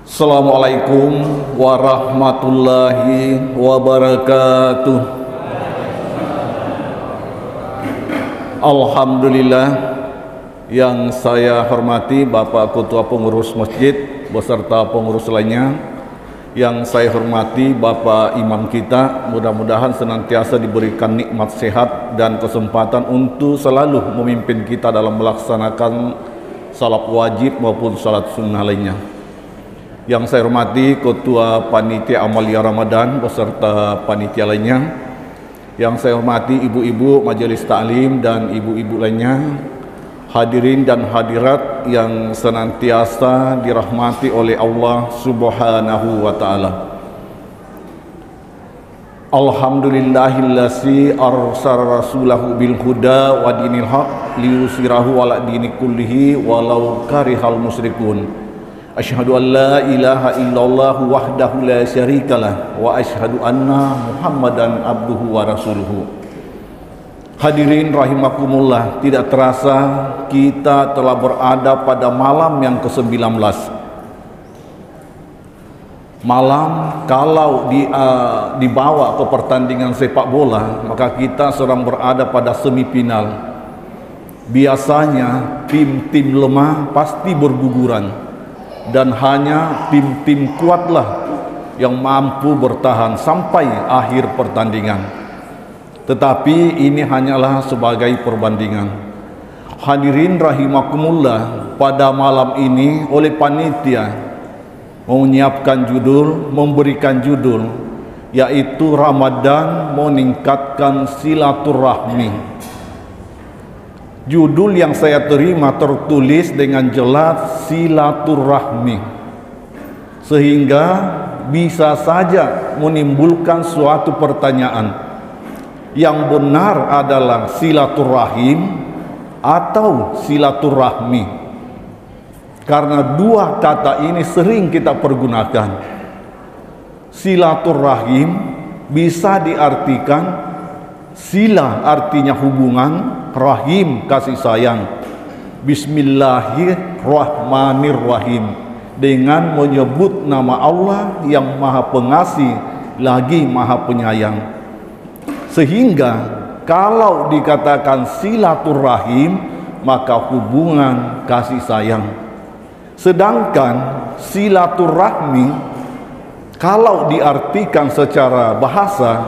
Assalamualaikum warahmatullahi wabarakatuh. Alhamdulillah, yang saya hormati Bapak Ketua Pengurus Masjid beserta pengurus lainnya, yang saya hormati Bapak Imam kita, mudah-mudahan senantiasa diberikan nikmat sehat dan kesempatan untuk selalu memimpin kita dalam melaksanakan salat wajib maupun salat sunnah lainnya. Yang saya hormati Ketua Panitia Amalia Ramadan beserta panitia lainnya. Yang saya hormati ibu-ibu majelis taklim dan ibu-ibu lainnya, hadirin dan hadirat yang senantiasa dirahmati oleh Allah Subhanahu wa taala. Alhamdulillahillazi arsala rasulahu bil huda wa dinil haq liyusirahu ala dini kullihi walau karihal musyrikun. Asyhadu an la ilaha illallah wahdahu la syarikalah wa asyhadu anna Muhammadan abduhu wa rasuluhu. Hadirin rahimakumullah, tidak terasa kita telah berada pada malam yang ke-19. Malam kalau dibawa ke pertandingan sepak bola, maka kita sedang berada pada semifinal. Biasanya tim-tim lemah pasti berguguran, dan hanya tim-tim kuatlah yang mampu bertahan sampai akhir pertandingan. Tetapi ini hanyalah sebagai perbandingan. Hadirin rahimakumullah, pada malam ini oleh panitia menyiapkan judul, memberikan judul, yaitu Ramadan meningkatkan silaturahmi. Judul yang saya terima tertulis dengan jelas silaturahmi, sehingga bisa saja menimbulkan suatu pertanyaan, yang benar adalah silaturahim atau silaturahmi? Karena dua kata ini sering kita pergunakan. Silaturahim bisa diartikan sila artinya hubungan, rahim kasih sayang. Bismillahirrahmanirrahim, dengan menyebut nama Allah yang Maha Pengasih lagi Maha Penyayang. Sehingga kalau dikatakan silaturahim, maka hubungan kasih sayang. Sedangkan silaturahmi kalau diartikan secara bahasa,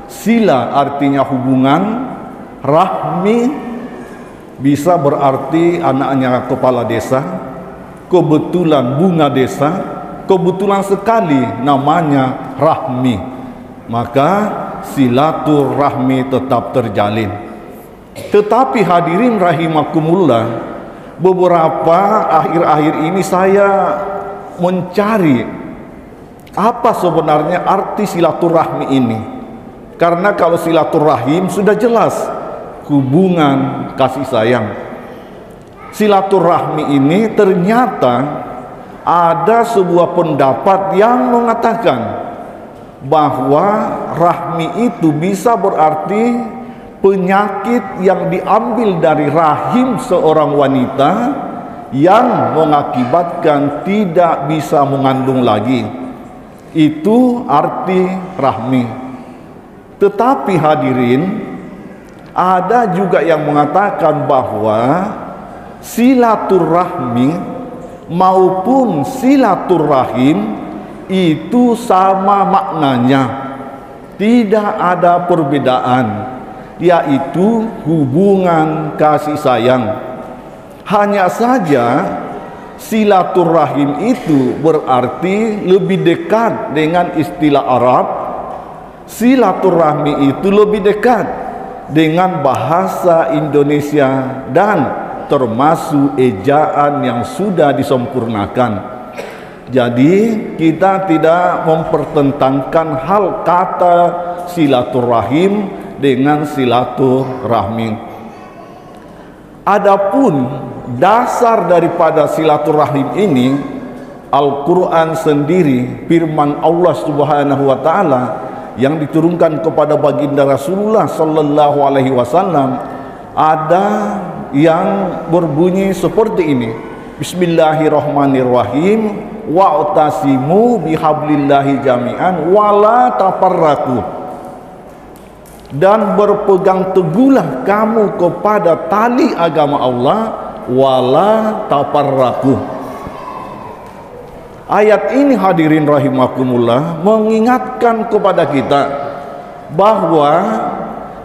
sila artinya hubungan, rahmi bisa berarti anaknya kepala desa, kebetulan bunga desa, kebetulan sekali namanya rahmi, maka silaturahmi tetap terjalin. Tetapi hadirin rahimakumullah, beberapa akhir-akhir ini saya mencari apa sebenarnya arti silaturahmi ini. Karena kalau silaturahim sudah jelas, hubungan kasih sayang. Silaturahmi ini ternyata ada sebuah pendapat yang mengatakan bahwa rahmi itu bisa berarti penyakit yang diambil dari rahim seorang wanita yang mengakibatkan tidak bisa mengandung lagi. Itu arti rahmi. Tetapi hadirin, ada juga yang mengatakan bahwa silaturahmi maupun silaturahim itu sama maknanya, tidak ada perbedaan, yaitu hubungan kasih sayang. Hanya saja silaturahim itu berarti lebih dekat dengan istilah Arab, silaturahmi itu lebih dekat dengan bahasa Indonesia dan termasuk ejaan yang sudah disempurnakan. Jadi kita tidak mempertentangkan hal kata silaturahim dengan silaturahmi. Adapun dasar daripada silaturahim ini, Al-Quran sendiri, firman Allah Subhanahu wa taala yang diturunkan kepada baginda Rasulullah sallallahu alaihi wasallam, ada yang berbunyi seperti ini. Bismillahirrahmanirrahim. wa'tasimu bihablillahi jami'an wala tafarraqu, dan berpegang teguhlah kamu kepada tali agama Allah wala tafarraqu. Ayat ini hadirin rahimakumullah mengingatkan kepada kita bahwa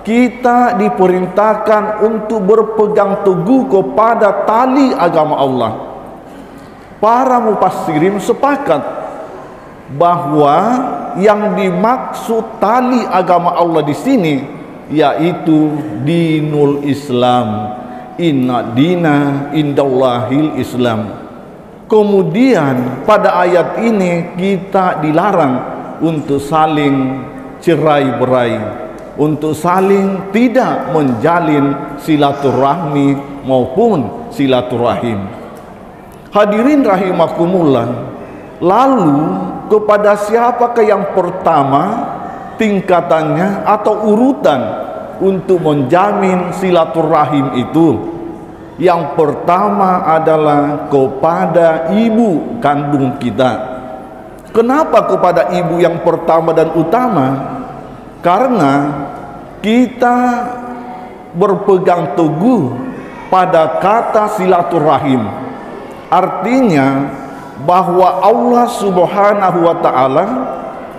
kita diperintahkan untuk berpegang teguh kepada tali agama Allah. Para mufassirin sepakat bahwa yang dimaksud tali agama Allah di sini yaitu dinul Islam. Inna dina indallahil Islam. Kemudian pada ayat ini kita dilarang untuk saling cerai-berai, untuk saling tidak menjalin silaturahmi maupun silaturahim. Hadirin rahimakumullah, lalu kepada siapakah yang pertama tingkatannya atau urutan untuk menjamin silaturahim itu? Yang pertama adalah kepada ibu kandung kita. Kenapa kepada ibu yang pertama dan utama? Karena kita berpegang teguh pada kata silaturahim. Artinya bahwa Allah Subhanahu wa ta'ala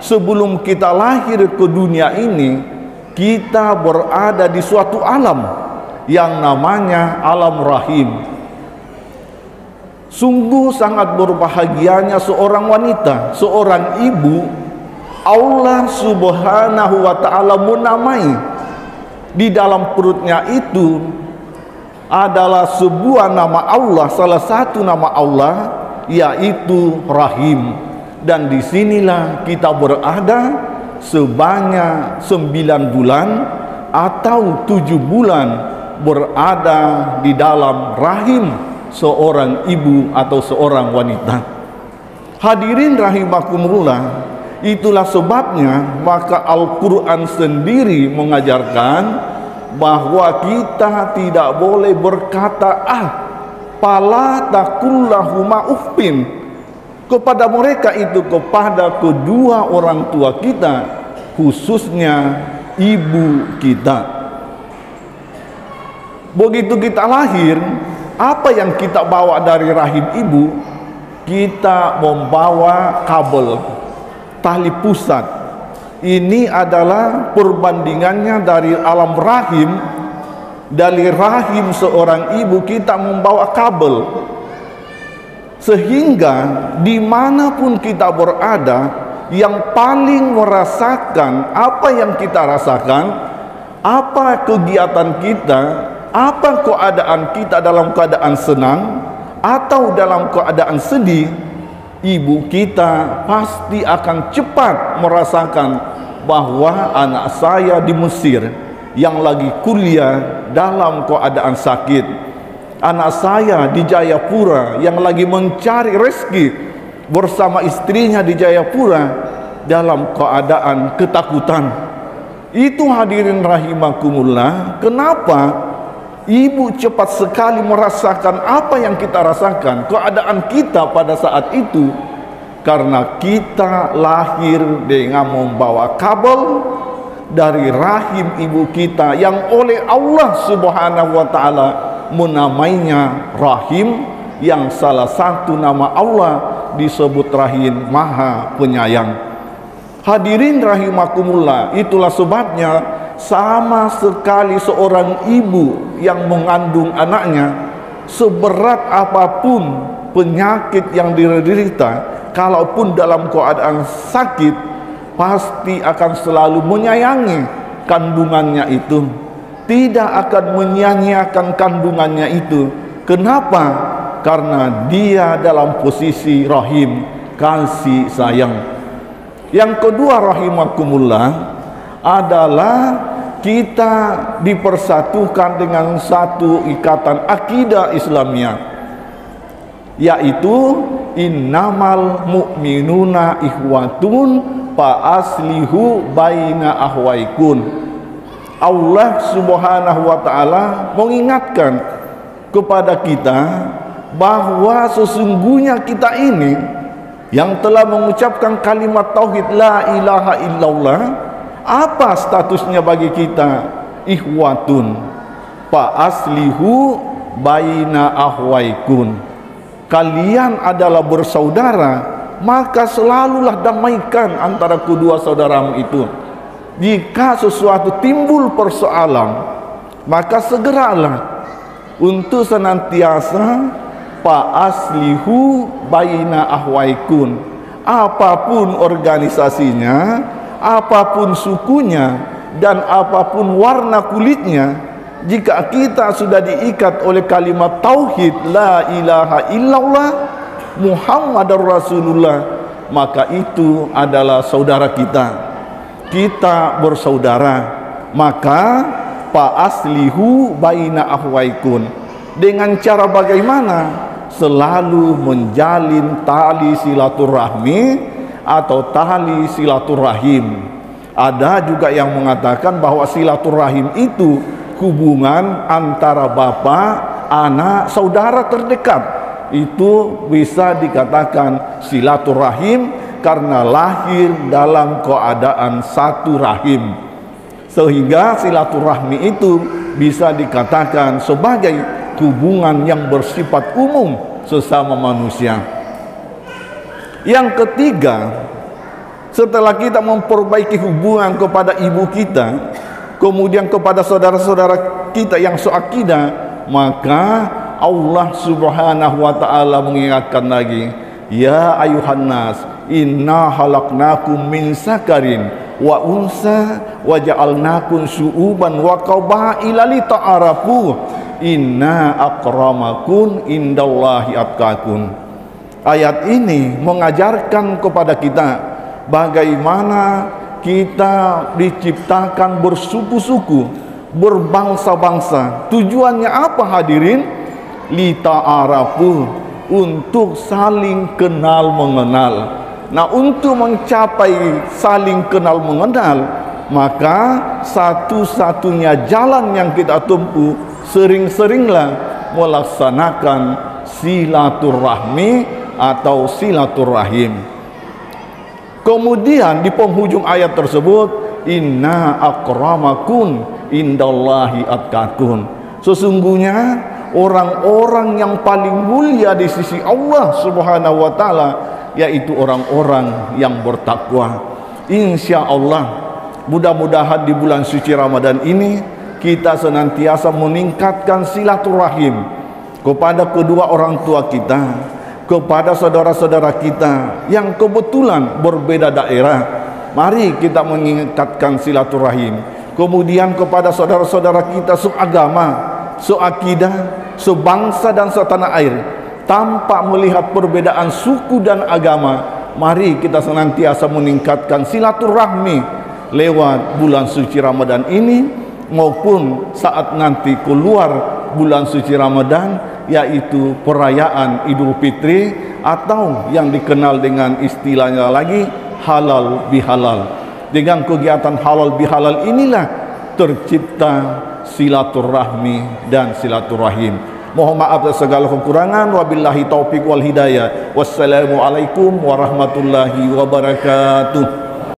sebelum kita lahir ke dunia ini, kita berada di suatu alam yang namanya alam rahim. Sungguh sangat berbahagianya seorang wanita, seorang ibu. Allah Subhanahu wa ta'ala menamai di dalam perutnya itu adalah sebuah nama Allah, salah satu nama Allah yaitu Rahim. Dan disinilah kita berada sebanyak 9 bulan atau 7 bulan berada di dalam rahim seorang ibu atau seorang wanita. Hadirin rahimakumullah, itulah sebabnya maka Al-Quran sendiri mengajarkan bahwa kita tidak boleh berkata fala taqullahuma uffin kepada mereka itu, kepada kedua orang tua kita, khususnya ibu kita. Begitu kita lahir, apa yang kita bawa dari rahim ibu? Kita membawa kabel, tali pusat. Ini adalah perbandingannya dari alam rahim. Dari rahim seorang ibu kita membawa kabel, sehingga dimanapun kita berada, yang paling merasakan apa yang kita rasakan, apa kegiatan kita, apa keadaan kita dalam keadaan senang atau dalam keadaan sedih, ibu kita pasti akan cepat merasakan bahwa anak saya di Mesir yang lagi kuliah dalam keadaan sakit, anak saya di Jayapura yang lagi mencari rezeki bersama istrinya di Jayapura dalam keadaan ketakutan. Itu hadirin rahimakumullah, kenapa ibu cepat sekali merasakan apa yang kita rasakan, keadaan kita pada saat itu? Karena kita lahir dengan membawa kabel dari rahim ibu kita yang oleh Allah Subhanahu wa ta'ala menamainya rahim, yang salah satu nama Allah disebut Rahim Maha Penyayang. Hadirin rahimakumullah, itulah sebabnya sama sekali seorang ibu yang mengandung anaknya, seberat apapun penyakit yang diderita, kalaupun dalam keadaan sakit, pasti akan selalu menyayangi kandungannya itu, tidak akan menyia-nyiakan kandungannya itu. Kenapa? Karena dia dalam posisi rahim, kasih sayang. Yang kedua rahimakumullah adalah kita dipersatukan dengan satu ikatan akidah Islamiyah, yaitu innamal mu'minuna ikhwatun fa aslihu baina ahwaikun. Allah Subhanahu wa ta'ala mengingatkan kepada kita bahwa sesungguhnya kita ini yang telah mengucapkan kalimat tauhid la ilaha illallah, apa statusnya bagi kita? Ikhwatun fa aslihu baina ahwaikun, kalian adalah bersaudara, maka selalulah damaikan antara kedua saudaramu itu. Jika sesuatu timbul persoalan, maka segeralah untuk senantiasa fa aslihu baina ahwaikun, apapun organisasinya, apapun sukunya, dan apapun warna kulitnya, jika kita sudah diikat oleh kalimat tauhid la ilaha illallah Muhammadar Rasulullah, maka itu adalah saudara kita. Kita bersaudara, maka fa aslihu baina ahwaikun. Dengan cara bagaimana? Selalu menjalin tali silaturahmi atau tali silaturahim. Ada juga yang mengatakan bahwa silaturahim itu hubungan antara bapak, anak, saudara terdekat. Itu bisa dikatakan silaturahim karena lahir dalam keadaan satu rahim. Sehingga silaturahmi itu bisa dikatakan sebagai hubungan yang bersifat umum sesama manusia. Yang ketiga, setelah kita memperbaiki hubungan kepada ibu kita, kemudian kepada saudara-saudara kita yang seakidah, maka Allah Subhanahu wa taala mengingatkan lagi, ya ayuhan nas inna halaqnakum min sakarin wa unsa wa ja'alnakum syu'uban wa qabaila lita'arafu inna akramakum indallahi atqakum. Ayat ini mengajarkan kepada kita bagaimana kita diciptakan bersuku-suku, berbangsa-bangsa. Tujuannya apa hadirin? Lita'arafu, untuk saling kenal mengenal. Nah, untuk mencapai saling kenal mengenal, maka satu-satunya jalan yang kita tempuh, sering-seringlah melaksanakan silaturahmi atau silaturahim. Kemudian di penghujung ayat tersebut, inna akramakum indallahi atqakum, sesungguhnya orang-orang yang paling mulia di sisi Allah Subhanahu wa taala yaitu orang-orang yang bertakwa. Insya Allah, mudah-mudahan di bulan suci Ramadan ini kita senantiasa meningkatkan silaturahim kepada kedua orang tua kita, kepada saudara-saudara kita yang kebetulan berbeda daerah. Mari kita meningkatkan silaturahim. Kemudian kepada saudara-saudara kita seagama, seakidah, sebangsa dan setanah air, tanpa melihat perbedaan suku dan agama, mari kita senantiasa meningkatkan silaturahmi lewat bulan suci Ramadan ini maupun saat nanti keluar bulan suci Ramadan, yaitu perayaan Idul Fitri atau yang dikenal dengan istilahnya lagi halal bihalal. Dengan kegiatan halal bihalal inilah tercipta silaturahmi dan silaturahim. Mohon maaf atas segala kekurangan. Wabillahi taufiq wal hidayah. Wassalamualaikum warahmatullahi wabarakatuh.